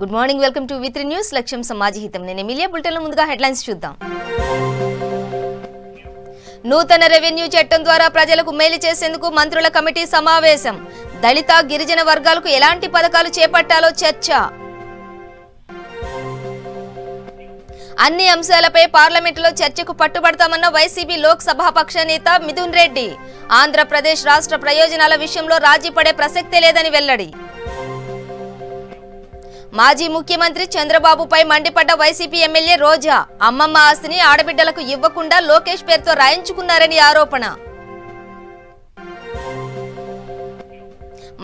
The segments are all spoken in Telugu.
గుడ్ మార్నింగ్, వెల్కమ్ టు వి3 న్యూస్. లక్ష్యం సమాజహితం. నేను ఎమిలియా. బులెటిన్లో ముందుగా హెడ్లైన్స్ చూద్దాం. నూతన రెవెన్యూ చట్టం ద్వారా ప్రజలకు మేలు చేసేందుకు మంత్రుల కమిటీ సమావేశం. దళిత గిరిజన వర్గాలకు ఎలాంటి పథకాలు చేపట్టాలో చర్చ. అన్ని అంశాలపై పార్లమెంటులో చర్చకు పట్టుబడతామన్న వైసీపీ లోక్ సభాపక్ష నేత మిథున్ రెడ్డి. ఆంధ్రప్రదేశ్ రాష్ట్ర ప్రయోజనాల విషయంలో రాజీ పడే ప్రసక్తే లేదని వెల్లడి. మాజీ ముఖ్యమంత్రి చంద్రబాబుపై మండిపడ్డ వైసీపీ ఎమ్మెల్యే రోజా. అమ్మమ్మ ఆస్తిని ఆడబిడ్డలకు ఇవ్వకుండా లోకేష్ పేరుతో రాయించుకున్నారని ఆరోపణ.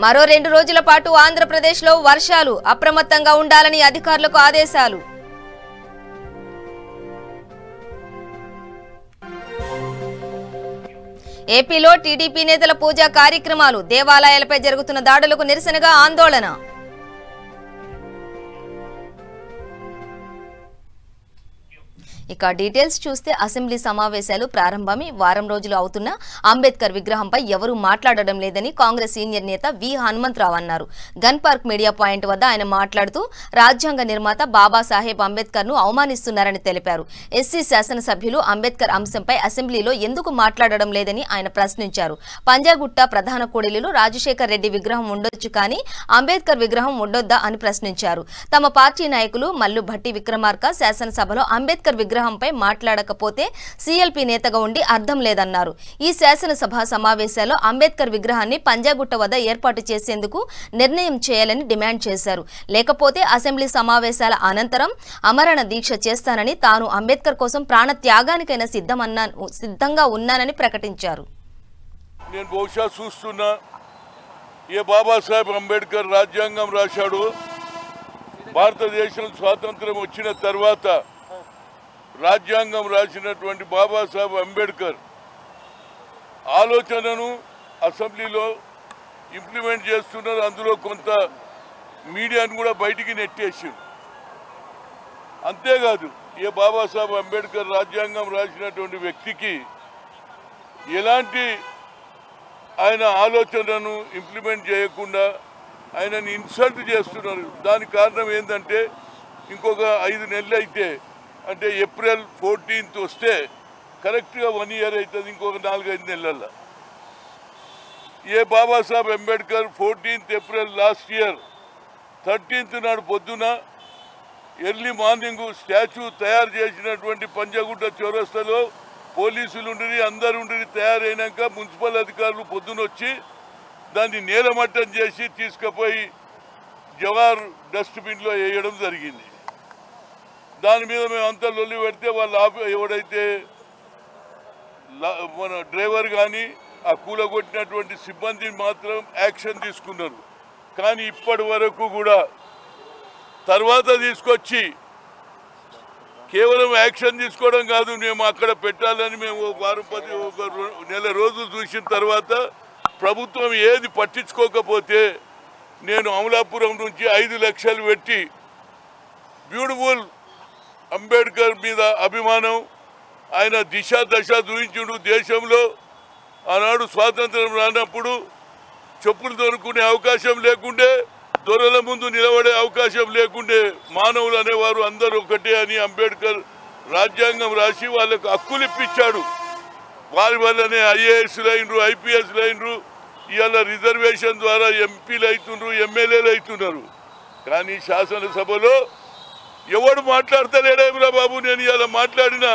మరో 2 రోజుల పాటు ఆంధ్రప్రదేశ్లో వర్షాలు. అప్రమత్తంగా ఉండాలని అధికారులకు ఆదేశాలు. ఏపీలో టీడీపీ నేతల పూజా కార్యక్రమాలు. దేవాలయాలపై జరుగుతున్న దాడులకు నిరసనగా ఆందోళన. ఇక డీటెయిల్స్ చూస్తే అసెంబ్లీ సమావేశాలు ప్రారంభమై వారం రోజులు అవుతున్నా అంబేద్కర్ విగ్రహంపై ఎవరూ మాట్లాడడం లేదని కాంగ్రెస్ సీనియర్ నేత వి హనుమంతరావు అన్నారు. గన్ పార్క్ మీడియా పాయింట్ వద్ద ఆయన మాట్లాడుతూ రాజ్యాంగ నిర్మాత బాబాసాహెబ్ అంబేద్కర్ ను అవమానిస్తున్నారని తెలిపారు. ఎస్సీ శాసనసభ్యులు అంబేద్కర్ అంశంపై అసెంబ్లీలో ఎందుకు మాట్లాడడం లేదని ఆయన ప్రశ్నించారు. పంజాగుట్ట ప్రధాన కూడలిలో రాజశేఖర్ రెడ్డి విగ్రహం ఉండొచ్చు కానీ అంబేద్కర్ విగ్రహం ఉండొద్దా అని ప్రశ్నించారు. తమ పార్టీ నాయకులు మల్లు భట్టి విక్రమార్క శాసనసభలో అంబేద్కర్ విగ్రహంపై మాట్లాడకపోతే సీఎల్పీ నేతగా ఉండి అర్థం లేదన్నారు. ఈ శాసనసభ సమావేశాల్లో అంబేద్కర్ విగ్రహాన్ని పంజాగుట్ట వద్ద ఏర్పాటు చేసేందుకు నిర్ణయం చేయాలని డిమాండ్ చేశారు. లేకపోతే అసెంబ్లీ సమావేశాల అనంతరం అమరణ దీక్ష చేస్తానని, తాను అంబేద్కర్ కోసం ప్రాణ త్యాగానికైనా సిద్ధంగా ఉన్నానని ప్రకటించారు. నేను బహుశా చూస్తున్నా ఏ బాబాసాహెబ్ అంబేద్కర్ రాజ్యాంగం రాశాడు. భారతదేశం స్వాతంత్రం వచ్చిన తర్వాత రాజ్యాంగం రాసినటువంటి బాబాసాహెబ్ అంబేద్కర్ ఆలోచనను అసెంబ్లీలో ఇంప్లిమెంట్ చేస్తున్నారు. అందులో కొంత మీడియాను కూడా బయటికి నెట్టేసారు. అంతేకాదు, ఏ బాబాసాహెబ్ అంబేద్కర్ రాజ్యాంగం రాసినటువంటి వ్యక్తికి ఎలాంటి ఆయన ఆలోచనను ఇంప్లిమెంట్ చేయకుండా ఆయనని ఇన్సల్ట్ చేస్తున్నారు. దానికి కారణం ఏంటంటే ఇంకొక 5 నెలలు అయితే, అంటే ఏప్రిల్ 14th వస్తే కరెక్ట్గా 1 ఇయర్ అవుతుంది. ఇంకొక 4-5 నెలల్లో ఏ Babasaheb Ambedkar 14th April last year 13th నాడు పొద్దున ఎర్లీ మార్నింగ్ స్టాచ్యూ తయారు చేసినటువంటి పంజాగుట్ట చౌరస్తాలో పోలీసులు ఉండి అందరు ఉండి తయారైనాక మున్సిపల్ అధికారులు పొద్దున వచ్చి దాన్ని నేలమట్టం చేసి తీసుకుపోయి జవార్ డస్ట్బిన్లో వేయడం జరిగింది. దాని మీద మేము అంతా లొల్లి పెడితే వాళ్ళ ఎవడైతే మన డ్రైవర్ కానీ ఆ కూలగొట్టినటువంటి సిబ్బంది మాత్రం యాక్షన్ తీసుకున్నారు. కానీ ఇప్పటి వరకు కూడా తర్వాత తీసుకొచ్చి కేవలం యాక్షన్ తీసుకోవడం కాదు, మేము అక్కడ పెట్టాలని మేము ఒక నెల రోజులు చూసిన తర్వాత ప్రభుత్వం ఏది పట్టించుకోకపోతే నేను అమలాపురం నుంచి 5 లక్షలు పెట్టి బ్యూటిఫుల్ అంబేద్కర్ మీద అభిమానం, ఆయన దిశ దశ చూపించుడు. దేశంలో ఆనాడు స్వాతంత్రం రానప్పుడు చెప్పులు దొరుకునే అవకాశం లేకుండే, దొరల ముందు నిలబడే అవకాశం లేకుండే, మానవులు అనేవారు అందరూ ఒకటే అని అంబేద్కర్ రాజ్యాంగం రాసి వాళ్ళకు హక్కులు ఇప్పించాడు. వారి వల్లనే ఐఏఎస్లు అయినరు, ఐపీఎస్లు అయినరు, ఇవాళ రిజర్వేషన్ ద్వారా ఎంపీలు అవుతున్నారు, ఎమ్మెల్యేలు అవుతున్నారు. కానీ శాసనసభలో ఎవడు మాట్లాడతలేడేమిరా బాబు. నేను ఇలా మాట్లాడినా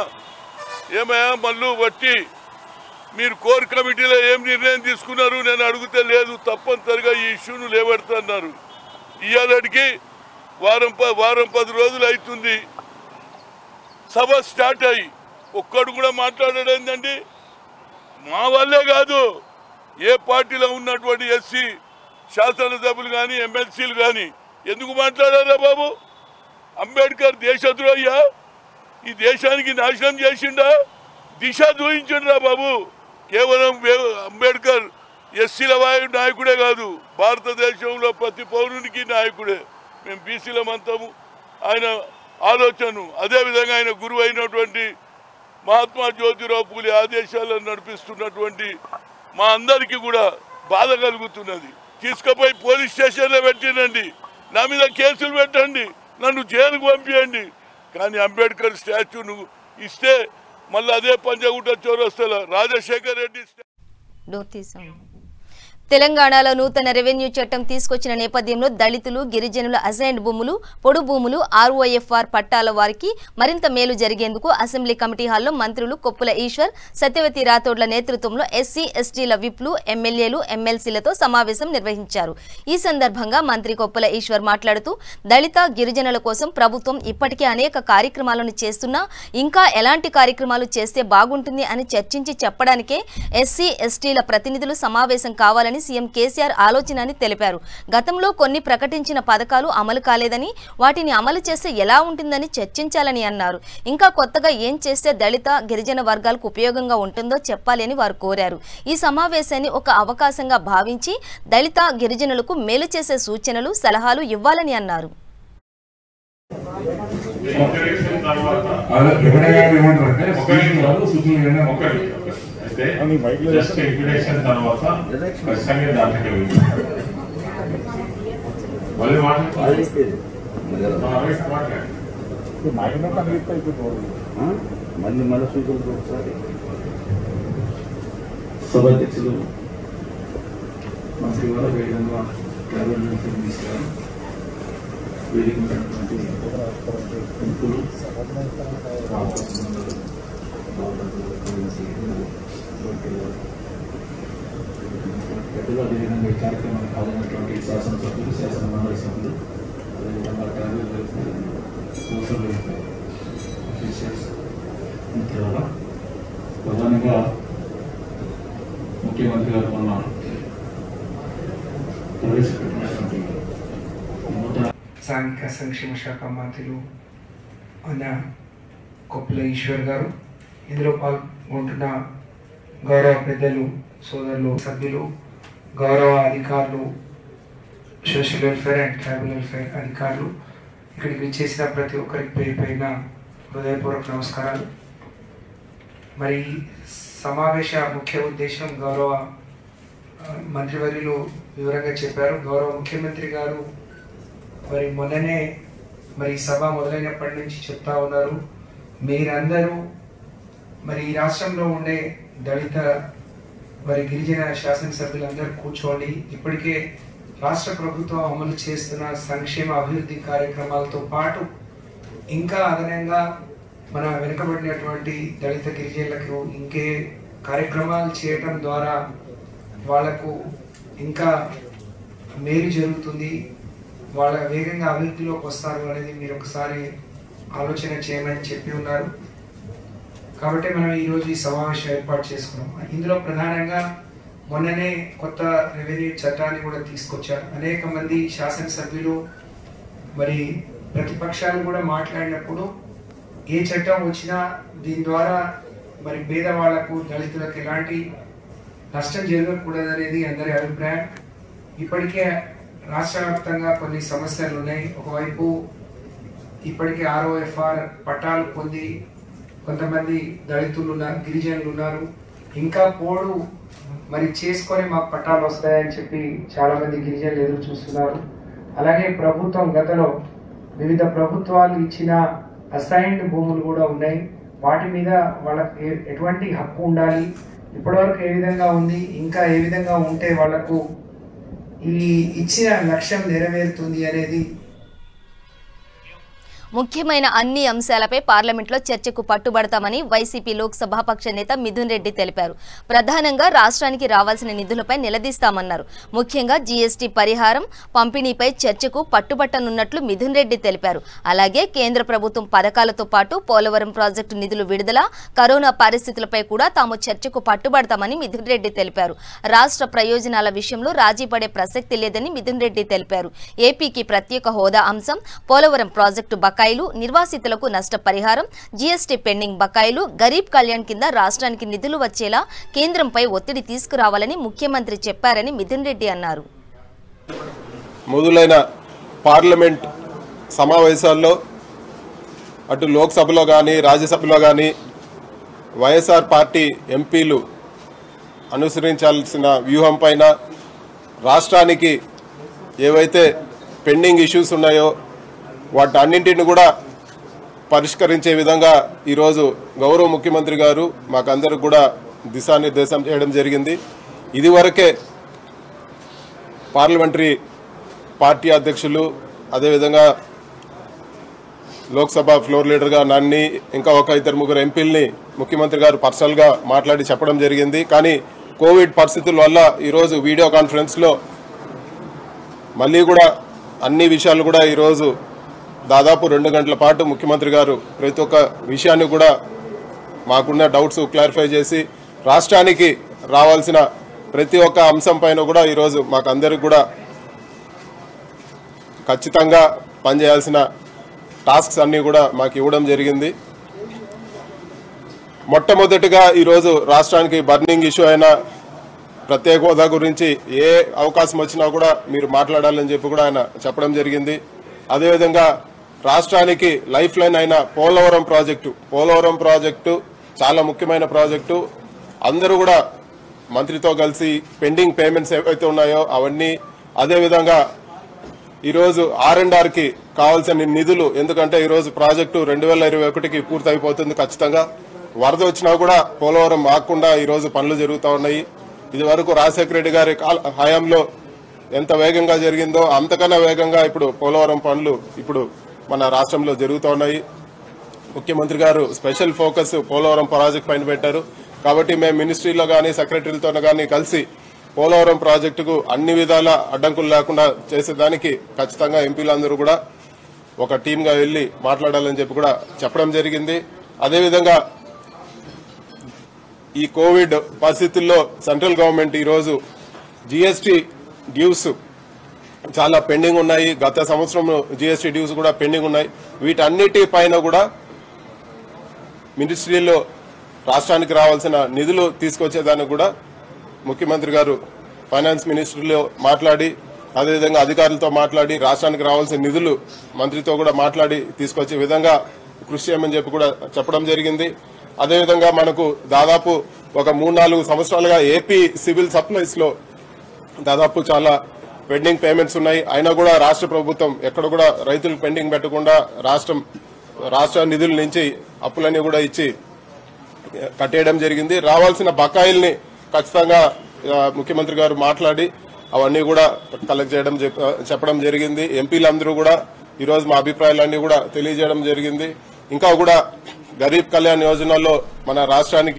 ఏమయ్యా మళ్ళీ బట్టి మీరు కోర్ కమిటీలో ఏం నిర్ణయం తీసుకున్నారు నేను అడిగితే లేదు, తప్పనిసరిగా ఈ ఇష్యూను లేవడుతున్నారు. ఇవాళకి వారం 10 రోజులు అవుతుంది సభ స్టార్ట్ అయ్యి ఒక్కడు కూడా మాట్లాడడం ఏంటండి. మా వల్లే కాదు, ఏ పార్టీలో ఉన్నటువంటి ఎస్సీ శాసనసభ్యులు కానీ ఎమ్మెల్సీలు కానీ ఎందుకు మాట్లాడారా బాబు. అంబేద్కర్ దేశద్రోహి, ఈ దేశానికి నాశనం చేసిండా, దిశ చూపించిండ్రా బాబు. కేవలం అంబేద్కర్ ఎస్సీల నాయకుడే కాదు, భారతదేశంలో ప్రతి పౌరునికి నాయకుడే. మేము బీసీలమంతాము ఆయన ఆలోచనను, అదేవిధంగా ఆయన గురువు అయినటువంటి మహాత్మా జ్యోతిరావు పూలే ఆదేశాలను నడిపిస్తున్నటువంటి మా అందరికీ కూడా బాధ కలుగుతున్నది. తీసుకుపోయి పోలీస్ స్టేషన్లో పెట్టినండి, నా మీద కేసులు పెట్టండి, నన్ను జైలుకు పంపించండి. కానీ అంబేద్కర్ స్టాచ్యూను ఇస్తే మళ్ళీ అదే పంజాగుట్ట చౌరస్తాలో రాజశేఖర్ రెడ్డి తెలంగాణలో నూతన రెవెన్యూ చట్టం తీసుకొచ్చిన నేపథ్యంలో దళితులు, గిరిజనుల అసైన్డ్ భూములు, పొడు భూములు, ROFR పట్టాల వారికి మరింత మేలు జరిగేందుకు అసెంబ్లీ కమిటీ హాల్లో మంత్రులు కొప్పుల ఈశ్వర్, సత్యవతి రాథోడ్ల నేతృత్వంలో SC, STల విప్లు, ఎమ్మెల్యేలు, MLCలతో సమావేశం నిర్వహించారు. ఈ సందర్భంగా మంత్రి కొప్పుల ఈశ్వర్ మాట్లాడుతూ దళిత, గిరిజనుల కోసం ప్రభుత్వం ఇప్పటికే అనేక కార్యక్రమాలను చేస్తున్నా ఇంకా ఎలాంటి కార్యక్రమాలు చేస్తే బాగుంటుంది అని చర్చించి చెప్పడానికే SC, STల ప్రతినిధులు సమావేశం కావాలని సీఎం కేసీఆర్ ఆలోచన అని తెలిపారు. గతంలో కొన్ని ప్రకటించిన పథకాలు అమలు కాలేదని, వాటిని అమలు చేస్తే ఎలా ఉంటుందని చర్చించాలని అన్నారు. ఇంకా కొత్తగా ఏం చేస్తే దళిత, గిరిజన వర్గాలకు ఉపయోగంగా ఉంటుందో చెప్పాలి అని వారు కోరారు. ఈ సమావేశాన్ని ఒక అవకాశంగా భావించి దళిత, గిరిజనులకు మేలు చేసే సూచనలు, సలహాలు ఇవ్వాలని అన్నారు. జస్ట్ ఇంప్లికేషన్ తర్వాత ఖచ్చితంగా దాంట్లో మళ్ళీ సూచనలు ఒకసారి సభాధ్యక్షులు మంత్రి వారు వేగంగా తీసుకురాను వేదిక ఎంపీలు అదేవిధంగా ఈ కార్యక్రమానికి పాల్గొన్నటువంటి శాసనసభ్యులు, శాసన మండలి సభ్యులు, అదేవిధంగా సోషల్ వెల్ఫేర్ ఆఫీసర్స్ మిత్రుల ప్రధానంగా ముఖ్యమంత్రి గారు మొన్న ప్రవేశపెట్టినటువంటి సాంఘిక సంక్షేమ శాఖ మంత్రులు అన్న కొప్పుల ఈశ్వర్ గారు, ఇందులో పాల్గొంటున్న గౌరవ పెద్దలు, సోదరులు, సభ్యులు, గౌరవ అధికారులు, social welfare and tribal welfare అధికారులు, ఇక్కడికి విచ్చేసిన ప్రతి ఒక్కరికి పేరు పైన హృదయపూర్వక నమస్కారాలు. మరి సమావేశ ముఖ్య ఉద్దేశం గౌరవ మంత్రివర్యులు వివరంగా చెప్పారు. గౌరవ ముఖ్యమంత్రి గారు మరి మొన్ననే మరి సభ మొదలైనప్పటి నుంచి చెప్తా ఉన్నారు, మీరందరూ మరి ఈ రాష్ట్రంలో ఉండే దళిత మరి గిరిజన శాసనసభ్యులందరూ కూర్చోండి, ఇప్పటికే రాష్ట్ర ప్రభుత్వం అమలు చేస్తున్న సంక్షేమ అభివృద్ధి కార్యక్రమాలతో పాటు ఇంకా అదనంగా మన వెనుకబడినటువంటి దళిత గిరిజనులకు ఇంకే కార్యక్రమాలు చేయటం ద్వారా వాళ్లకు ఇంకా మేలు జరుగుతుంది, వాళ్ళ వేగంగా అభివృద్ధిలోకి వస్తారు అనేది మీరు ఒకసారి ఆలోచన చేయమని చెప్పి ఉన్నారు. కాబట్టి మనం ఈరోజు ఈ సమావేశం ఏర్పాటు చేసుకున్నాం. ఇందులో ప్రధానంగా మొన్ననే కొత్త రెవెన్యూ చట్టాన్ని కూడా తీసుకొచ్చారు. అనేక మంది శాసనసభ్యులు మరి ప్రతిపక్షాలు కూడా మాట్లాడినప్పుడు ఏ చట్టం వచ్చినా దీని ద్వారా మరి పేదవాళ్లకు, దళితులకు ఎలాంటి నష్టం జరగకూడదనేది అందరి అభిప్రాయం. ఇప్పటికే రాష్ట్ర వ్యాప్తంగా కొన్ని సమస్యలు ఉన్నాయి. ఒకవైపు ఇప్పటికే ROFR పట్టాలు పొంది కొంతమంది దళితులు ఉన్నారు, గిరిజనులు ఉన్నారు, ఇంకా పోడు మరి చేసుకొని మాకు పట్టాలు వస్తాయని చెప్పి చాలా మంది గిరిజనులు ఎదురు చూస్తున్నారు. అలాగే ప్రభుత్వం గతంలో వివిధ ప్రభుత్వాలు ఇచ్చిన అసైన్డ్ భూములు కూడా ఉన్నాయి, వాటి మీద వాళ్ళకి ఎటువంటి హక్కు ఉండాలి, ఇప్పటివరకు ఏ విధంగా ఉంది, ఇంకా ఏ విధంగా ఉంటే వాళ్లకు ఈ ఇచ్చిన లక్ష్యం నెరవేరుతుంది అనేది ముఖ్యమైన అన్ని అంశాలపై పార్లమెంట్లో చర్చకు పట్టుబడతామని వైసీపీ లోక్సభాపక్ష నేత మిథున్ రెడ్డి తెలిపారు. ప్రధానంగా రాష్ట్రానికి రావాల్సిన నిధులపై నిలదీస్తామన్నారు. ముఖ్యంగా GST పరిహారం పంపిణీపై చర్చకు పట్టుబట్టనున్నట్లు మిథున్ రెడ్డి తెలిపారు. అలాగే కేంద్ర ప్రభుత్వం పథకాలతో పాటు పోలవరం ప్రాజెక్టు నిధులు విడుదల, కరోనా పరిస్థితులపై కూడా తాము చర్చకు పట్టుబడతామని మిథున్ రెడ్డి తెలిపారు. రాష్ట్ర ప్రయోజనాల విషయంలో రాజీ పడే ప్రసక్తి లేదని మిథున్ రెడ్డి తెలిపారు. ఏపీకి ప్రత్యేక హోదా అంశం, పోలవరం ప్రాజెక్టు బకాయిలు, నిర్వాసితులకు నష్టపరిహారం, GST పెండింగ్ బకాయిలు, గరీబ్ కళ్యాణ్ కింద రాష్ట్రానికి నిధులు వచ్చేలా కేంద్రంపై ఒత్తిడి తీసుకురావాలని ముఖ్యమంత్రి చెప్పారని మిథున్ రెడ్డి అన్నారు. మొదలైన పార్లమెంట్ సమావేశాల్లో అటు లోక్సభలో కానీ రాజ్యసభలో కానీ వైఎస్ఆర్ పార్టీ ఎంపీలు అనుసరించాల్సిన వ్యూహం పైన, రాష్ట్రానికి ఏవైతే పెండింగ్ ఇష్యూస్ ఉన్నాయో వాటన్నింటిని కూడా పరిష్కరించే విధంగా ఈరోజు గౌరవ ముఖ్యమంత్రి గారు మాకందరికి కూడా దిశానిర్దేశం చేయడం జరిగింది. ఇదివరకే పార్లమెంటరీ పార్టీ అధ్యక్షులు అదేవిధంగా లోక్సభ ఫ్లోర్ లీడర్గా నన్ను ఇంకా ఒక ఇద్దరు ముగ్గురు ఎంపీల్ని ముఖ్యమంత్రి గారు పర్సనల్గా మాట్లాడి చెప్పడం జరిగింది. కానీ కోవిడ్ పరిస్థితుల వల్ల ఈరోజు వీడియో కాన్ఫరెన్స్లో మళ్ళీ కూడా అన్ని విషయాలు కూడా ఈరోజు దాదాపు 2 గంటల పాటు ముఖ్యమంత్రి గారు ప్రతి ఒక్క విషయాన్ని కూడా మాకున్న డౌట్స్ క్లారిఫై చేసి రాష్ట్రానికి రావాల్సిన ప్రతి ఒక్క అంశం పైన కూడా ఈరోజు మాకందరికి కూడా ఖచ్చితంగా పనిచేయాల్సిన టాస్క్స్ అన్నీ కూడా మాకు ఇవ్వడం జరిగింది. మొట్టమొదటిగా ఈరోజు రాష్ట్రానికి బర్నింగ్ ఇష్యూ అయిన ప్రత్యేక హోదా గురించి ఏ అవకాశం వచ్చినా కూడా మీరు మాట్లాడాలని చెప్పి కూడా ఆయన చెప్పడం జరిగింది. అదేవిధంగా రాష్ట్రానికి లైఫ్ లైన్ అయిన పోలవరం ప్రాజెక్టు చాలా ముఖ్యమైన ప్రాజెక్టు. అందరూ కూడా మంత్రితో కలిసి పెండింగ్ పేమెంట్స్ ఏవైతే ఉన్నాయో అవన్నీ, అదేవిధంగా ఈరోజు R&Rకి కావాల్సిన నిధులు, ఎందుకంటే ఈరోజు ప్రాజెక్టు 2021కి పూర్తయిపోతుంది. ఖచ్చితంగా వరద వచ్చినా కూడా పోలవరం ఆగకుండా ఈరోజు పనులు జరుగుతూ ఉన్నాయి. ఇది వరకు రాజశేఖర రెడ్డి గారి హయాంలో ఎంత వేగంగా జరిగిందో అంతకన్నా వేగంగా ఇప్పుడు పోలవరం పనులు ఇప్పుడు మన రాష్ట్రంలో జరుగుతూ ఉన్నాయి. ముఖ్యమంత్రి గారు స్పెషల్ ఫోకస్ పోలవరం ప్రాజెక్ట్ పైన పెట్టారు. కాబట్టి మేము మినిస్ట్రీలో కానీ సెక్రటరీలతో కానీ కలిసి పోలవరం ప్రాజెక్టుకు అన్ని విధాల అడ్డంకులు లేకుండా చేసేదానికి ఖచ్చితంగా ఎంపీలందరూ కూడా ఒక టీమ్గా వెళ్లి మాట్లాడాలని చెప్పి కూడా చెప్పడం జరిగింది. అదేవిధంగా ఈ కోవిడ్ పరిస్థితుల్లో సెంట్రల్ గవర్నమెంట్ ఈరోజు జీఎస్టీ డ్యూస్ చాలా పెండింగ్ ఉన్నాయి. గత సంవత్సరం జీఎస్టీ డ్యూస్ కూడా పెండింగ్ ఉన్నాయి. వీటన్నిటి పైన కూడా మినిస్ట్రీలో రాష్ట్రానికి రావాల్సిన నిధులు తీసుకొచ్చేదానికి కూడా ముఖ్యమంత్రి గారు ఫైనాన్స్ మినిస్ట్రీలో మాట్లాడి, అదేవిధంగా అధికారులతో మాట్లాడి రాష్ట్రానికి రావాల్సిన నిధులు మంత్రితో కూడా మాట్లాడి తీసుకొచ్చే విధంగా కృషి చేయమని చెప్పి కూడా చెప్పడం జరిగింది. అదేవిధంగా మనకు దాదాపు ఒక 3-4 సంవత్సరాలుగా ఏపీ సివిల్ సప్లైస్ లో దాదాపు చాలా పెండింగ్ పేమెంట్స్ ఉన్నాయి. అయినా కూడా రాష్ట్ర ప్రభుత్వం ఎక్కడ కూడా రైతులకు పెండింగ్ పెట్టకుండా రాష్ట్ర నిధుల నుంచి అప్పులన్నీ కూడా ఇచ్చి కట్టేయడం జరిగింది. రావాల్సిన బకాయిల్ని ఖచ్చితంగా ముఖ్యమంత్రి గారు మాట్లాడి అవన్నీ కూడా కలెక్ట్ చేయడం చెప్పడం జరిగింది. ఎంపీలందరూ కూడా ఈరోజు మా అభిప్రాయాలన్నీ కూడా తెలియజేయడం జరిగింది. ఇంకా కూడా గరీబ్ కళ్యాణ్ యోజనలో మన రాష్ట్రానికి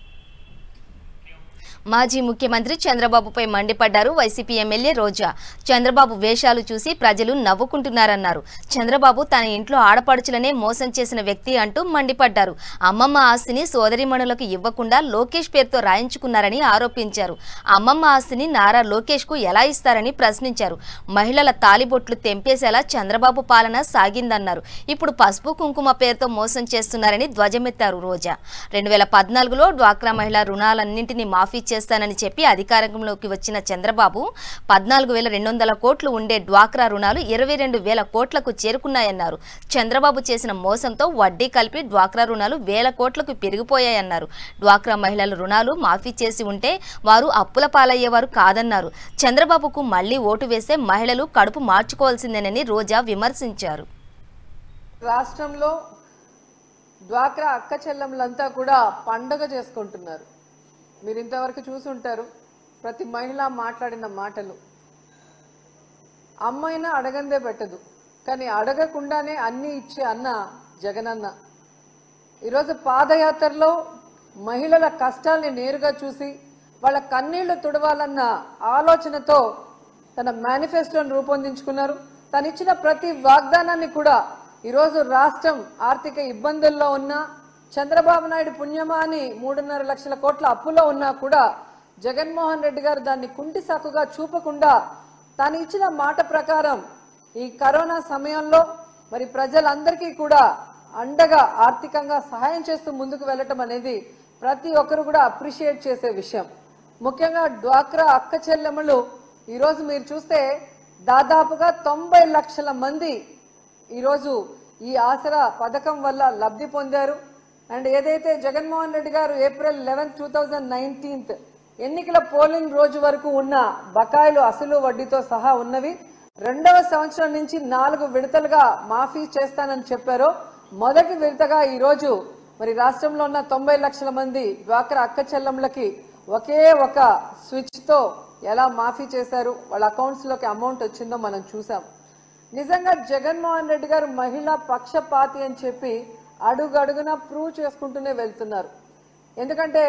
మాజీ ముఖ్యమంత్రి చంద్రబాబుపై మండిపడ్డారు వైసీపీ ఎమ్మెల్యే రోజా. చంద్రబాబు వేషాలు చూసి ప్రజలు నవ్వుకుంటున్నారన్నారు. చంద్రబాబు తన ఇంట్లో ఆడపడుచులనే మోసం చేసిన వ్యక్తి అంటూ మండిపడ్డారు. అమ్మమ్మ ఆస్తిని సోదరిమణులకు ఇవ్వకుండా లోకేష్ పేరుతో రాయించుకున్నారని ఆరోపించారు. అమ్మమ్మ ఆస్తిని నారా లోకేష్ కు ఎలా ఇస్తారని ప్రశ్నించారు. మహిళల తాలిబొట్లు తెంపేసేలా చంద్రబాబు పాలన సాగిందన్నారు. ఇప్పుడు పసుపు కుంకుమ పేరుతో మోసం చేస్తున్నారని ధ్వజమెత్తారు రోజా. 2014లో డ్వాక్రా మహిళా రుణాలన్నింటినీ మాఫీ చేస్తానని చెప్పి అధికారంలోకి వచ్చిన చంద్రబాబు 14,200 కోట్లు ఉండే డ్వాక్రా రుణాలు 22,000 కోట్లకు చేరుకున్నాయన్నారు. చంద్రబాబు చేసిన మోసంతో వడ్డీ కలిపి డ్వాక్రా రుణాలు 1,000 కోట్లకు పెరిగిపోయాయన్నారు. డ్వాక్రా మహిళల రుణాలు మాఫీ చేసి ఉంటే వారు అప్పుల పాలయ్యేవారు కాదన్నారు. చంద్రబాబుకు మళ్లీ ఓటు వేస్తే మహిళలు కడుపు మార్చుకోవాల్సిందేనని రోజా విమర్శించారు. రాష్ట్రంలో డ్వాక్రా అక్క చెల్లెమ్మలంతా కూడా పండగ చేసుకుంటున్నారు. మీరు ఇంతవరకు చూసుంటారు. ప్రతి మహిళ మాట్లాడిన మాటలు, అమ్మైనా అడగందే పెట్టదు, కానీ అడగకుండానే అన్ని ఇచ్చే అన్న జగనన్న. ఈరోజు పాదయాత్రలో మహిళల కష్టాల్ని నేరుగా చూసి వాళ్ళ కన్నీళ్లు తుడవాలన్న ఆలోచనతో తన మేనిఫెస్టోను రూపొందించుకున్నారు. తనిచ్చిన ప్రతి వాగ్దానాన్ని కూడా ఈరోజు రాష్ట్రం ఆర్థిక ఇబ్బందుల్లో ఉన్న చంద్రబాబు నాయుడు పుణ్యమా అని 3.5 లక్షల కోట్ల అప్పులో ఉన్నా కూడా జగన్మోహన్ రెడ్డి గారు దాన్ని కుంటి సాకుగా చూపకుండా తాను ఇచ్చిన మాట ప్రకారం ఈ కరోనా సమయంలో మరి ప్రజలందరికీ కూడా అండగా ఆర్థికంగా సహాయం చేస్తూ ముందుకు వెళ్ళటం అనేది ప్రతి ఒక్కరు కూడా అప్రిషియేట్ చేసే విషయం. ముఖ్యంగా డ్వాక్రా అక్క చెల్లెమ్మలు ఈరోజు మీరు చూస్తే దాదాపుగా 90 లక్షల మంది ఈరోజు ఈ ఆసరా పథకం వల్ల లబ్ధి పొందారు. అండ్ ఏదైతే జగన్మోహన్ రెడ్డి గారు ఏప్రిల్ 11, 2019 ఎన్నికల పోలింగ్ రోజు వరకు ఉన్న బకాయిలు అసలు వడ్డీతో సహా ఉన్నవి రెండవ సంవత్సరం నుంచి 4 విడతలుగా మాఫీ చేస్తానని చెప్పారో మొదటి విడతగా ఈరోజు మరి రాష్ట్రంలో ఉన్న 90 లక్షల మంది డ్వాక్రా అక్క చెల్లెమ్మలకి ఒకే ఒక స్విచ్తో ఎలా మాఫీ చేశారు, వాళ్ళ అకౌంట్స్లోకి అమౌంట్ వచ్చిందో మనం చూసాం. నిజంగా జగన్మోహన్ రెడ్డి గారు మహిళా పక్షపాతి అని చెప్పి అడుగడుగునా ప్రూవ్ చేసుకుంటూనే వెళ్తున్నారు. ఎందుకంటే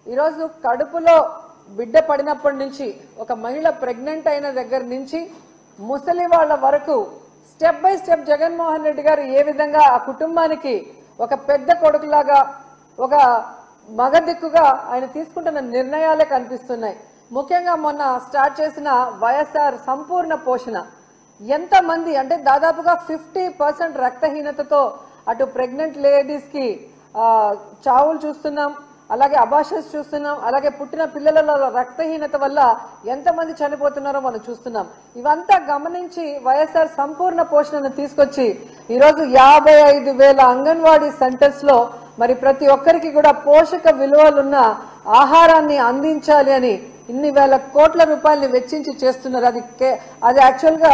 ఈరోజు కడుపులో బిడ్డ పడినప్పటి నుంచి ఒక మహిళ ప్రెగ్నెంట్ అయిన దగ్గర నుంచి ముసలి వాళ్ళ వరకు step by step Jaganmohan Reddy గారు ఏ విధంగా ఆ కుటుంబానికి ఒక పెద్ద కొడుకులాగా ఒక మగ దిక్కుగా ఆయన తీసుకుంటున్న నిర్ణయాలే కనిపిస్తున్నాయి. ముఖ్యంగా మొన్న స్టార్ట్ చేసిన వైఎస్ఆర్ సంపూర్ణ పోషణ ఎంతమంది అంటే దాదాపుగా 50% రక్తహీనతతో అటు ప్రెగ్నెంట్ లేడీస్కి చావులు చూస్తున్నాం, అలాగే అబార్షన్స్ చూస్తున్నాం, అలాగే పుట్టిన పిల్లలలో రక్తహీనత వల్ల ఎంతమంది చనిపోతున్నారో మనం చూస్తున్నాం. ఇవంతా గమనించి వైఎస్ఆర్ సంపూర్ణ పోషణను తీసుకొచ్చి ఈరోజు 55,000 అంగన్వాడీ సెంటర్స్ లో మరి ప్రతి ఒక్కరికి కూడా పోషక విలువలున్న ఆహారాన్ని అందించాలి అని ఇన్ని వేల కోట్ల రూపాయలని వెచ్చించి చేస్తున్నారు. అది యాక్చువల్ గా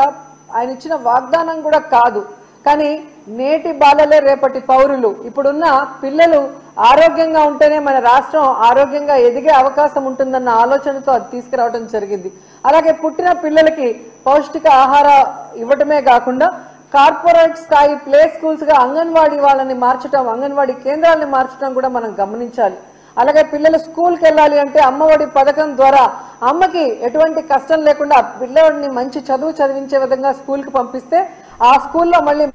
ఆయన ఇచ్చిన వాగ్దానం కూడా కాదు. కానీ నేటి బాలలే రేపటి పౌరులు. ఇప్పుడున్న పిల్లలు ఆరోగ్యంగా ఉంటేనే మన రాష్ట్రం ఆరోగ్యంగా ఎదిగే అవకాశం ఉంటుందన్న ఆలోచనతో అది తీసుకురావడం జరిగింది. అలాగే పుట్టిన పిల్లలకి పౌష్టిక ఆహార ఇవ్వటమే కాకుండా కార్పొరేట్ స్థాయి ప్లే స్కూల్స్ గా అంగన్వాడీ వాళ్ళని మార్చడం, అంగన్వాడీ కేంద్రాలను మార్చడం కూడా మనం గమనించాలి. అలాగే పిల్లలు స్కూల్కి వెళ్ళాలి అంటే అమ్మఒడి పథకం ద్వారా అమ్మకి ఎటువంటి కష్టం లేకుండా పిల్లవాడిని మంచి చదువు చదివించే విధంగా స్కూల్కి పంపిస్తే ఆ స్కూల్లో మళ్ళీ.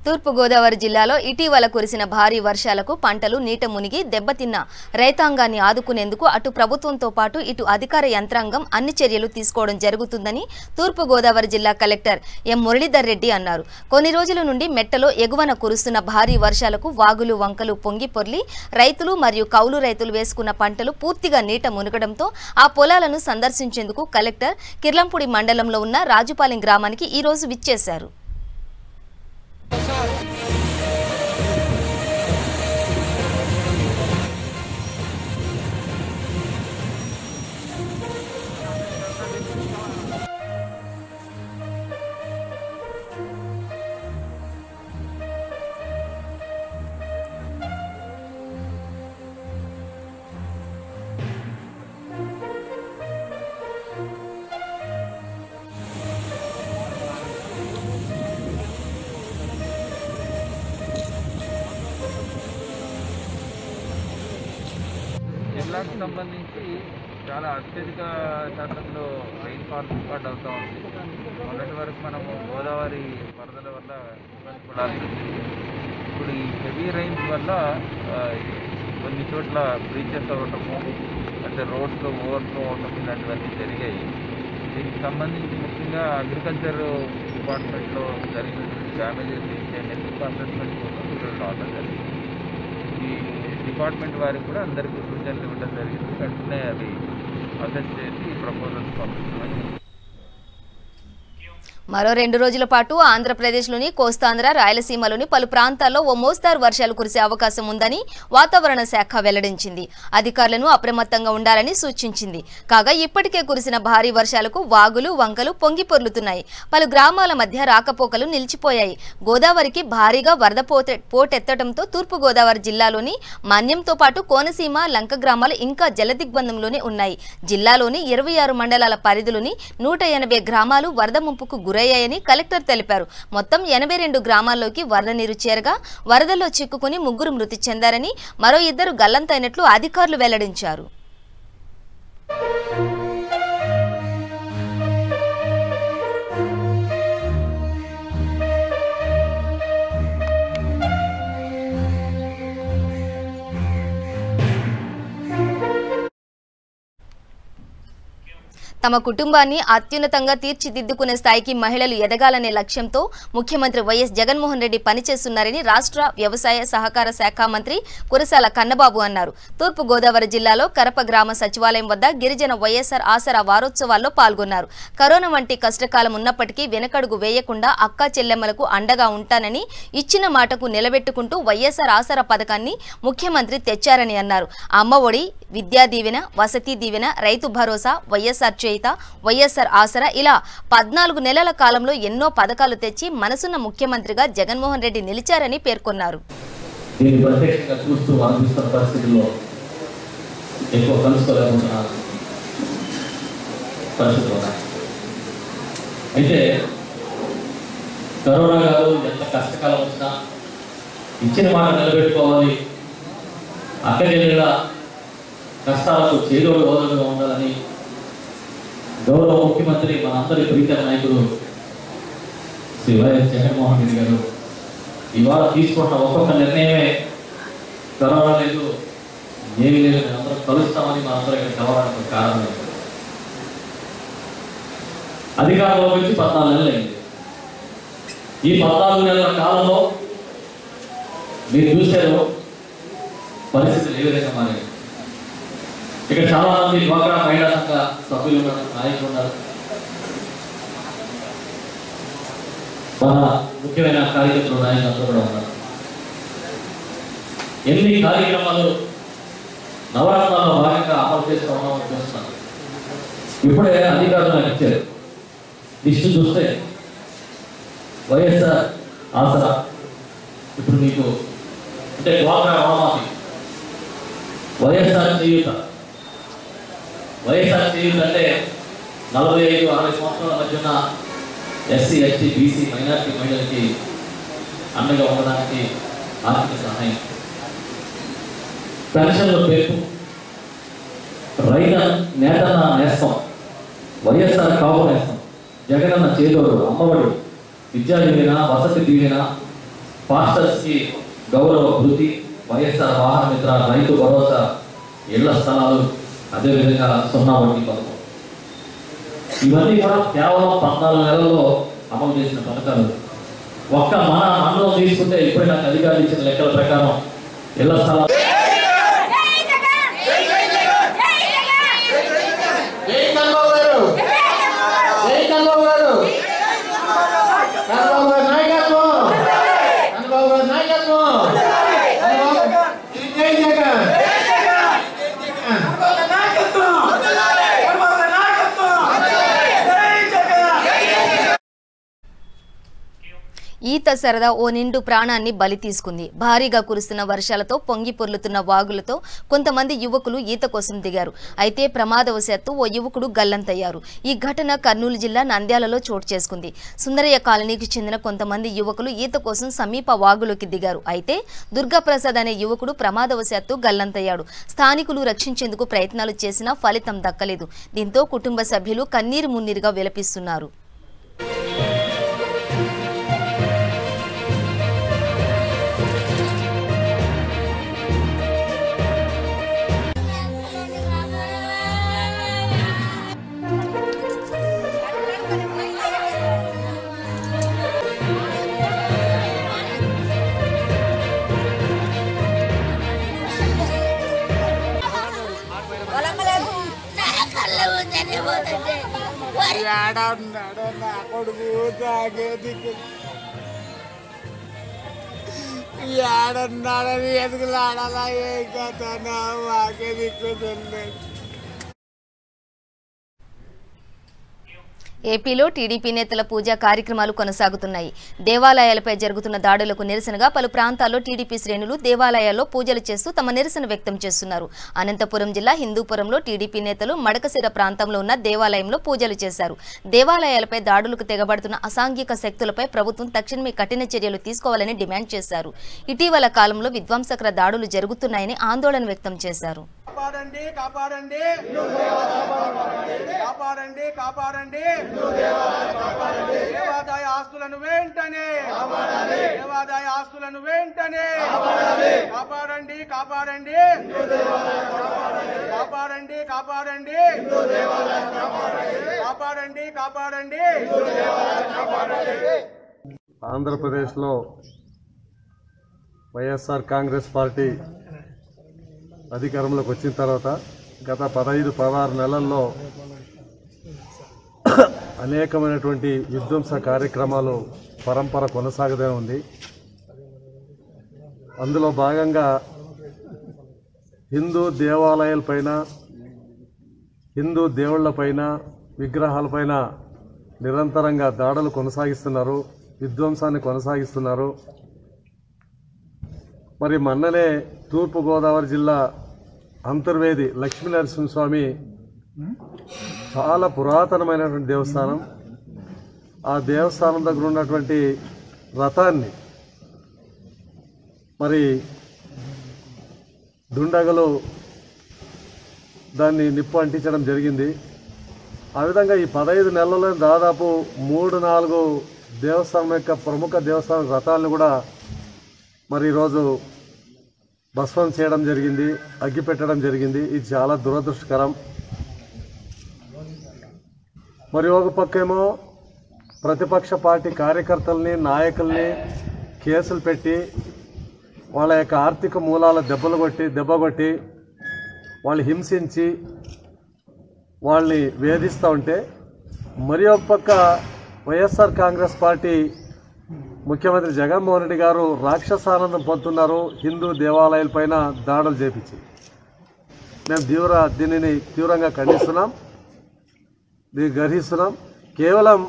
తూర్పుగోదావరి జిల్లాలో ఇటీవల కురిసిన భారీ వర్షాలకు పంటలు నీట మునిగి దెబ్బతిన్న రైతాంగాన్ని ఆదుకునేందుకు అటు ప్రభుత్వంతో పాటు ఇటు అధికార యంత్రాంగం అన్ని చర్యలు తీసుకోవడం జరుగుతుందని తూర్పుగోదావరి జిల్లా కలెక్టర్ ఎం మురళీధర్ రెడ్డి అన్నారు. కొన్ని రోజుల నుండి మెట్టలో ఎగువన కురుస్తున్న భారీ వర్షాలకు వాగులు వంకలు పొంగి పొర్లి రైతులు మరియు కౌలు రైతులు వేసుకున్న పంటలు పూర్తిగా నీట మునగడంతో ఆ పొలాలను సందర్శించేందుకు కలెక్టర్ కిర్లంపూడి మండలంలో ఉన్న రాజుపాలెం గ్రామానికి ఈ రోజు విచ్చేశారు. జిల్లాకు సంబంధించి చాలా అత్యధిక శాతంలో రైన్ఫాల్ రికార్డ్ అవుతూ ఉంది. మొన్నటి వరకు మనము గోదావరి వరదల వల్ల ఇబ్బంది పడాల్సి వచ్చింది. ఇప్పుడు ఈ హెవీ రైన్స్ వల్ల కొన్ని చోట్ల బ్రీచెస్ అవ్వటము, అంటే రోడ్స్లో ఓవర్ఫ్లో అవటం ఇలాంటివన్నీ జరిగాయి. దీనికి సంబంధించి ముఖ్యంగా అగ్రికల్చర్ డిపార్ట్మెంట్లో జరిగినటువంటి డ్యామేజెస్ ఏంటి అనేది అసెస్మెంట్ కోసం ఈరోజు రావడం జరిగింది. ఈ డిపార్ట్మెంట్ వారికి కూడా అందరికీ సూచనలు ఇవ్వడం జరిగింది. వెంటనే అది అసెస్ చేసి ప్రపోజల్స్ పంపిస్తున్నాయి. మరో 2 రోజుల పాటు ఆంధ్రప్రదేశ్లోని కోస్తాంధ్ర, రాయలసీమలోని పలు ప్రాంతాల్లో ఓ మోస్తారు వర్షాలు కురిసే అవకాశం ఉందని వాతావరణ శాఖ వెల్లడించింది. అధికారులను అప్రమత్తంగా ఉండాలని సూచించింది. కాగా ఇప్పటికే కురిసిన భారీ వర్షాలకు వాగులు వంకలు పొంగి పొర్లుతున్నాయి. పలు గ్రామాల మధ్య రాకపోకలు నిలిచిపోయాయి. గోదావరికి భారీగా వరద పోటెత్తడంతో తూర్పుగోదావరి జిల్లాలోని మన్యంతో పాటు కోనసీమ, లంక గ్రామాలు ఇంకా జలదిగ్బంధంలోనే ఉన్నాయి. జిల్లాలోని 26 మండలాల పరిధిలోని 180 గ్రామాలు వరద ముంపుకు గురయ్యాయని కలెక్టర్ తెలిపారు. మొత్తం 82 గ్రామాల్లోకి వరద నీరు చేరగా వరదల్లో చిక్కుకుని 3 మృతి చెందారని, మరో 2 గల్లంతైనట్లు అధికారులు వెల్లడించారు. తమ కుటుంబాన్ని అత్యున్నతంగా తీర్చిదిద్దుకునే స్థాయికి మహిళలు ఎదగాలనే లక్ష్యంతో ముఖ్యమంత్రి వైఎస్ జగన్మోహన్ రెడ్డి పనిచేస్తున్నారని రాష్ట్ర వ్యవసాయ సహకార శాఖ మంత్రి కురసాల కన్నబాబు అన్నారు. తూర్పు గోదావరి జిల్లాలో కరప గ్రామ సచివాలయం వద్ద గిరిజన వైఎస్ఆర్ ఆసరా వారోత్సవాల్లో పాల్గొన్నారు. కరోనా వంటి కష్టకాలం ఉన్నప్పటికీ వెనకడుగు వేయకుండా అక్కా చెల్లెమ్మలకు అండగా ఉంటానని ఇచ్చిన మాటకు నిలబెట్టుకుంటూ వైఎస్ఆర్ ఆసరా పథకాన్ని ముఖ్యమంత్రి తెచ్చారని అన్నారు. అమ్మఒడి, విద్యా దీవెన, వసతి దీవెన, రైతు భరోసా, వైఎస్ఆర్ చేయుత, వైఎస్ఆర్ ఆసరా ఇలా 14 నెలల కాలంలో ఎన్నో పథకాలు తెచ్చి మనసున్న ముఖ్యమంత్రిగా జగన్మోహన్ రెడ్డి నిలిచారని పేర్కొన్నారు. దీన్ని ప్రత్యక్షంగా చూస్తూ అనుభవిస్తున్న పరిస్థితుల్లో ఎక్కువ కలుసుకోలేకుండా పరిస్థితులు ఉన్నాయి. అయితే కరోనా కాదు, ఎంత కష్టకాలం వచ్చినా ఇచ్చిన మాట నిలబెట్టుకోవాలి, అక్కడెళ్ళ కష్టాలకు చేదోడు ఓదలుగా ఉండాలని గౌరవ ముఖ్యమంత్రి మనందరి ప్రీతమ నాయకుడు శ్రీ వైఎస్ జగన్మోహన్ రెడ్డి గారు ఇవాళ తీసుకున్న ఒక్కొక్క నిర్ణయమే కరోనా లేదు, ఏమీ లేదు, అందరూ కలుస్తామని మా అందరూ ఇక్కడ కలవడానికి కారణం. అధికారంలోకి వచ్చి 14 నెలలు అయింది. ఈ 14 నెలల కాలంలో మీరు చూశారు పరిస్థితులు ఏ విధంగా మారాయి. ఇక్కడ చాలా మంది డ్వాక్రా మహిళా సంఘ సభ్యులు ఉన్నారు, నాయకులు ఉన్నారు, మన ముఖ్యమైన కార్యకర్తలు నాయకులందరూ కూడా ఉన్నారు. ఎన్ని కార్యక్రమాలు నవరత్నాల్లో భాగంగా అమలు చేస్తూ ఉన్నామని చూస్తున్నాను. ఇప్పుడే అధికారులు నాకు ఇచ్చారు లిస్టు చూస్తే వైఎస్ఆర్ ఆసరా ఇప్పుడు మీకు అంటే డ్వాక్రా రుణమాఫీ, వైఎస్ఆర్ చేయూత. వైఎస్ఆర్ చేయూత అంటే 45-60 సంవత్సరాల మధ్య ఉన్న ఎస్సీ, ఎస్టీ, బీసీ, మైనార్టీ మహిళలకి అండగా ఉండడానికి ఆర్థిక సహాయం. పెన్షన్ల పెంపు, రైతు నేతన్న నేస్తం, వైఎస్ఆర్ కాపు నేస్తం, జగనన్న చేదోడు, అమ్మఒడి, విద్యా దీవెన, వసతి దీవెన, పాస్టర్స్కి గౌరవ వృత్తి, వైఎస్ఆర్ వాహన మిత్ర, రైతు భరోసా, ఇళ్ల స్థలాలు, అదేవిధంగా 0 వడ్డీ పథకం. ఇవన్నీ కూడా కేవలం 14 నెలల్లో అమలు చేసిన పథకాలు. ఒక్క మన మండలం తీసుకుంటే ఇప్పుడే నాకు అధికారులు ఇచ్చిన లెక్కల ప్రకారం ఇళ్ల స్థలాలు ఈత సరదా ఓ నిండు ప్రాణాన్ని బలి తీసుకుంది. భారీగా కురుస్తున్న వర్షాలతో పొంగి పొర్లుతున్న వాగులతో కొంతమంది యువకులు ఈత కోసం దిగారు. అయితే ప్రమాదవశాత్తు ఓ యువకుడు గల్లంతయ్యారు. ఈ ఘటన కర్నూలు జిల్లా నంద్యాలలో చోటు చేసుకుంది. సుందరయ్య కాలనీకి చెందిన కొంతమంది యువకులు ఈత కోసం సమీప వాగులోకి దిగారు. అయితే దుర్గాప్రసాద్ అనే యువకుడు ప్రమాదవశాత్తు గల్లంతయ్యాడు. స్థానికులు రక్షించేందుకు ప్రయత్నాలు చేసినా ఫలితం దక్కలేదు. దీంతో కుటుంబ సభ్యులు కన్నీరు మున్నీరుగా విలపిస్తున్నారు. ఏడన్నాడని ఎదుగులు ఆడాలా ఏ కథ మాకే దిక్కుతుంది. ఏపీలో టీడీపీ నేతల పూజా కార్యక్రమాలు కొనసాగుతున్నాయి. దేవాలయాలపై జరుగుతున్న దాడులకు నిరసనగా పలు ప్రాంతాల్లో టీడీపీ శ్రేణులు దేవాలయాల్లో పూజలు చేస్తూ తమ నిరసన వ్యక్తం చేస్తున్నారు. అనంతపురం జిల్లా హిందూపురంలో టీడీపీ నేతలు మడకసిర ప్రాంతంలో ఉన్న దేవాలయంలో పూజలు చేశారు. దేవాలయాలపై దాడులకు తెగబడుతున్న అసాంఘిక శక్తులపై ప్రభుత్వం తక్షణమే కఠిన చర్యలు తీసుకోవాలని డిమాండ్ చేశారు. ఇటీవల కాలంలో విధ్వంసకర దాడులు జరుగుతున్నాయని ఆందోళన వ్యక్తం చేశారు. కాపాడండి కాపాడండి కాపాడండి కాపాడండి దేవాదాయ ఆస్తులను వెంటనే దేవాదాయ ఆస్తులను వెంటనే కాపాడండి కాపాడండి కాపాడండి కాపాడండి కాపాడండి కాపాడండి. ఆంధ్రప్రదేశ్లో వైఎస్ఆర్ కాంగ్రెస్ పార్టీ అధికారంలోకి వచ్చిన తర్వాత గత 15-16 నెలల్లో అనేకమైనటువంటి విధ్వంస కార్యక్రమాలు పరంపర కొనసాగుతూనే ఉంది. అందులో భాగంగా హిందూ దేవాలయాలపైన, హిందూ దేవుళ్లపైన, విగ్రహాలపైన నిరంతరంగా దాడులు కొనసాగిస్తున్నారు, విధ్వంసాన్ని కొనసాగిస్తున్నారు. మరి మొన్ననే తూర్పుగోదావరి జిల్లా అంతర్వేది లక్ష్మీనరసింహస్వామి చాలా పురాతనమైనటువంటి దేవస్థానం. ఆ దేవస్థానం దగ్గర ఉన్నటువంటి రథాన్ని మరి దుండగలు దాన్ని నిప్పు అంటించడం జరిగింది. ఆ విధంగా ఈ 15 నెలల్లో దాదాపు 3-4 దేవస్థానం యొక్క ప్రముఖ దేవస్థానం రథాలను కూడా మరి ఈరోజు భస్మం చేయడం జరిగింది, అగ్గిపెట్టడం జరిగింది. ఇది చాలా దురదృష్టకరం. మరి ఒక పక్కేమో ప్రతిపక్ష పార్టీ కార్యకర్తల్ని, నాయకుల్ని కేసులు పెట్టి వాళ్ళ యొక్క ఆర్థిక మూలాల దెబ్బగొట్టి వాళ్ళు హింసించి వాళ్ళని వేధిస్తూ ఉంటే, మరి ఒక పక్క వైఎస్ఆర్ కాంగ్రెస్ పార్టీ ముఖ్యమంత్రి జగన్మోహన్ రెడ్డి గారు రాక్షసానందం పొందుతున్నారు హిందూ దేవాలయాలపైన దాడులు చేపించి. మేము దీనిని తీవ్రంగా ఖండిస్తున్నాం, దీన్ని గ్రహిస్తున్నాం. కేవలం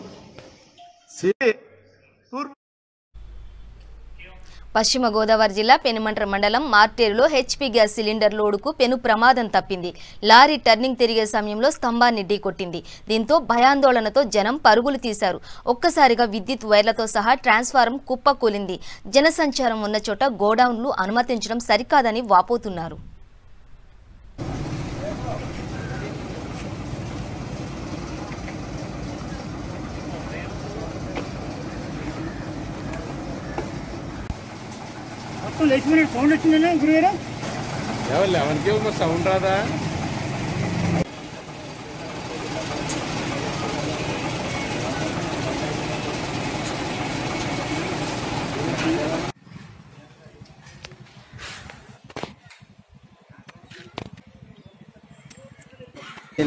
పశ్చిమ గోదావరి జిల్లా పెనుమంట్ర మండలం మార్టేరులో హెచ్పీ గ్యాస్ సిలిండర్ లోడుకు పెను ప్రమాదం తప్పింది. లారీ టర్నింగ్ తిరిగే సమయంలో స్తంభాన్ని ఢీకొట్టింది. దీంతో భయాందోళనతో జనం పరుగులు తీశారు. ఒక్కసారిగా విద్యుత్ వైర్లతో సహా ట్రాన్స్ఫారం కుప్పకూలింది. జనసంచారం ఉన్న చోట గోడౌన్లు అనుమతించడం సరికాదని వాపోతున్నారు. సౌండ్ వచ్చిందన్నా గురుగారు, ఎవరికి సౌండ్ రాదా?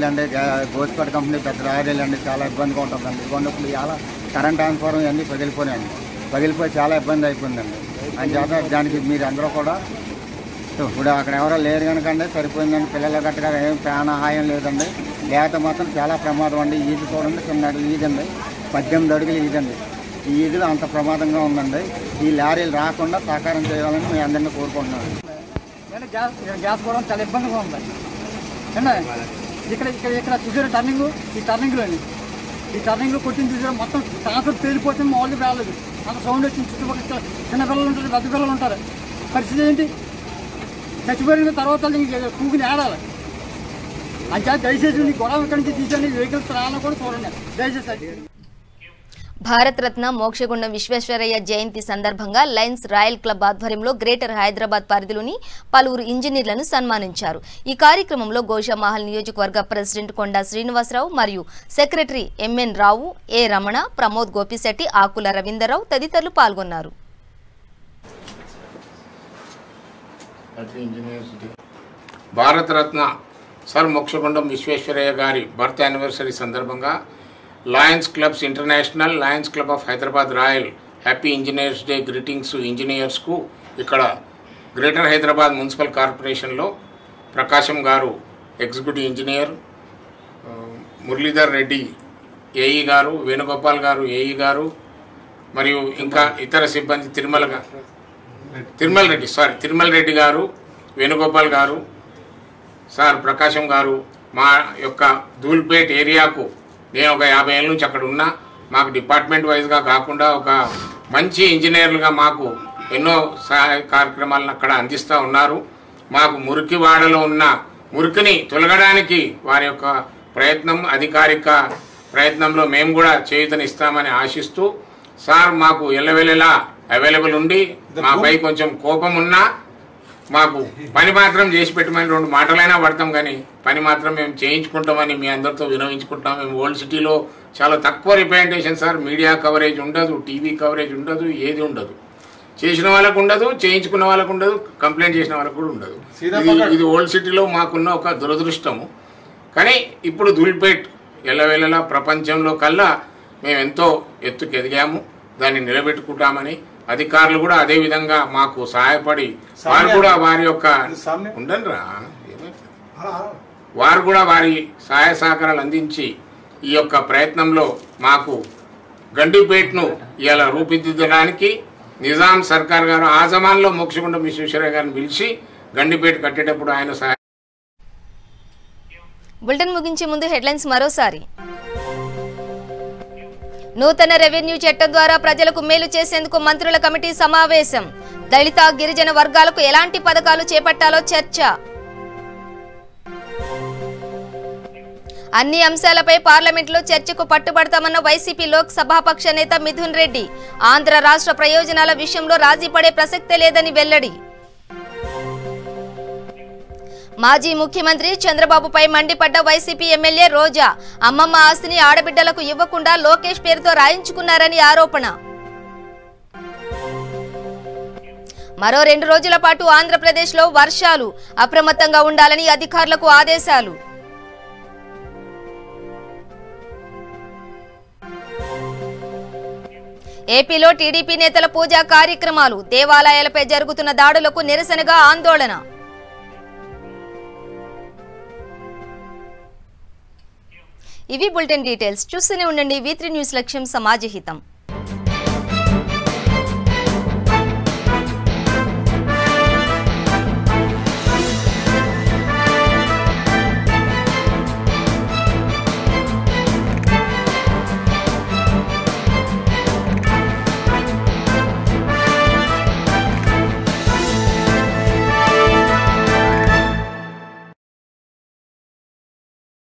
అండి గోచిపేట కంపెనీ పెద్ద రాయల్ అండి, చాలా ఇబ్బందిగా ఉంటుందండి. ఇబ్బంది చాలా కరెంట్ ట్రాన్స్ఫార్మర్ అన్నీ పగిలిపోయాయండి. పగిలిపోయి చాలా ఇబ్బంది అయిపోయిందండి. అని చేత దానికి మీరు అందరూ కూడా ఇప్పుడు అక్కడ ఎవరో లేరు కనుకండి సరిపోయిందండి. పిల్లల గట్టగా ఏం ప్రాణాహాయం లేదండి. లేకపోతే మాత్రం చాలా ప్రమాదం అండి. ఈది చూడండి, చిన్న ఈదండి, 18 అడుగులు ఈదండి. ఈ ఈదులు అంత ప్రమాదంగా ఉందండి. ఈ లారీలు రాకుండా సహకారం చేయాలని మేము అందరినీ కోరుకుంటున్నాం. గ్యాస్ కూడా చాలా ఇబ్బందిగా ఉంది. ఇక్కడ చూసారు టర్నింగ్, ఈ టర్నింగ్లో కొట్టిన చూసారు మొత్తం ట్రాన్స్ఫర్ పేలిపోతుంది. మామూలుగా రాలేదు, అంత సౌండ్ వచ్చింది. చుట్టుపక్కల చిన్నపిల్లలు ఉంటారు, పెద్ద పిల్లలు ఉంటారు. పరిస్థితి ఏంటి? చచ్చిపోయిన తర్వాత కూకుని ఆడాలి. అంటే దయచేసి నీ గొడవ ఇక్కడి నుంచి తీసండి, వెహికల్స్ రావాలని కూడా చూడండి దయచేసి. భారత రత్న మోక్షగుండం విశ్వేశ్వరయ్య జయంతి సందర్భంగా లయన్స్ రాయల్ క్లబ్ ఆధ్వర్యంలో గ్రేటర్ హైదరాబాద్ పరిధిలోని పలువురు ఇంజనీర్లను సన్మానించారు. ఈ కార్యక్రమంలో గోషామహల్ నియోజకవర్గ ప్రెసిడెంట్ కొండా శ్రీనివాసరావు మరియు secretary MN Rao, A Ramana, Pramod Gopisetti, Akula Ravinderrao తదితరులు పాల్గొన్నారు. భారత రత్న సర్ మోక్షగుండం విశ్వేశ్వరయ్య గారి బర్త్ యానివర్సరీ సందర్భంగా Lions clubs international, Lions club of Hyderabad royal happy engineers day greetings ఇంజనీర్స్కు ఇక్కడ గ్రేటర్ హైదరాబాద్ మున్సిపల్ కార్పొరేషన్లో ప్రకాశం గారు executive engineer, Muralidhar Reddy AE గారు, వేణుగోపాల్ గారు ఏఈ గారు మరియు ఇంకా ఇతర సిబ్బంది తిరుమల రెడ్డి గారు, వేణుగోపాల్ గారు, సార్ ప్రకాశం గారు, మా యొక్క ధూల్పేట్ ఏరియాకు నేను ఒక 50 ఏళ్ళ నుంచి అక్కడ ఉన్నా. మాకు డిపార్ట్మెంట్ వైజ్గా కాకుండా ఒక మంచి ఇంజనీర్లుగా మాకు ఎన్నో సహాయ కార్యక్రమాలను అక్కడ అందిస్తూ ఉన్నారు. మాకు మురికివాడలో ఉన్న మురికిని తొలగడానికి వారి యొక్క ప్రయత్నం, అధికారిక ప్రయత్నంలో మేము కూడా చేయూతనిస్తామని ఆశిస్తూ, సార్ మాకు ఎల్లవెల్లలా అవైలబుల్ ఉండి మాపై కొంచెం కోపం ఉన్నా మాకు పని మాత్రం చేసి పెట్టమని 2 మాటలైనా పడతాం, కానీ పని మాత్రం మేము చేయించుకుంటామని మీ అందరితో వినవించుకుంటాం. మేము ఓల్డ్ సిటీలో చాలా తక్కువ రిప్రజెంటేషన్ సార్, మీడియా కవరేజ్ ఉండదు, టీవీ కవరేజ్ ఉండదు, ఏది ఉండదు. చేసిన వాళ్ళకు ఉండదు, చేయించుకున్న వాళ్ళకు ఉండదు, కంప్లైంట్ చేసిన వాళ్ళకు కూడా ఉండదు. ఇది ఓల్డ్ సిటీలో మాకున్న ఒక దురదృష్టము. కానీ ఇప్పుడు ధూల్పేట్ ఎల్లవేళలా ప్రపంచంలో కల్లా మేము ఎంతో ఎత్తుకు ఎదిగాము. దాన్ని నిలబెట్టుకుంటామని అధికారులు కూడా అదే విధంగా మాకు సహాయపడి వారు కూడా వారి యొక్క ఉండరా వారు కూడా వారి సహాయ సహకారాలు అందించి ఈ యొక్క ప్రయత్నంలో మాకు గండిపేటను ఇలా రూపుదిద్దడానికి నిజాం సర్కార్ గారు ఆ జమాన్లో మోక్షగుండం విశ్వేశ్వరయ్య గారిని పిలిచి గండిపేట కట్టేటప్పుడు ఆయన సహాయం. బులెటిన్ ముగించే ముందు హెడ్లైన్స్ మరోసారి. నూతన రెవెన్యూ చట్టం ద్వారా ప్రజలకు మేలు చేసేందుకు మంత్రుల కమిటీ సమావేశం. దళిత గిరిజన వర్గాలకు ఎలాంటి పథకాలు చేపట్టాలో చర్చ. అన్ని అంశాలపై పార్లమెంట్లో చర్చకు పట్టుబడతామన్న వైసీపీ లోక్ సభాపక్ష నేత మిథున్ రెడ్డి. ఆంధ్ర రాష్ట్ర ప్రయోజనాల విషయంలో రాజీ పడే ప్రసక్తే లేదని వెల్లడి. మాజీ ముఖ్యమంత్రి చంద్రబాబుపై మండిపడ్డ వైసీపీ ఎమ్మెల్యే రోజా. అమ్మమ్మ ఆస్తిని ఆడబిడ్డలకు ఇవ్వకుండా లోకేష్ పేరుతో రాయించుకున్నారని ఆరోపణ. మరో 2 రోజుల పాటు ఆంధ్రప్రదేశ్లో వర్షాలు. అప్రమత్తంగా ఉండాలని అధికారులకు ఆదేశాలు. ఏపీలో టీడీపీ నేతల పూజా కార్యక్రమాలు. దేవాలయాలపై జరుగుతున్న దాడులకు నిరసనగా ఆందోళన. ఇవి బులెటిన్ డీటెయిల్స్. చూస్తూనే ఉండండి V3 న్యూస్, లక్ష్యం సమాజహితం.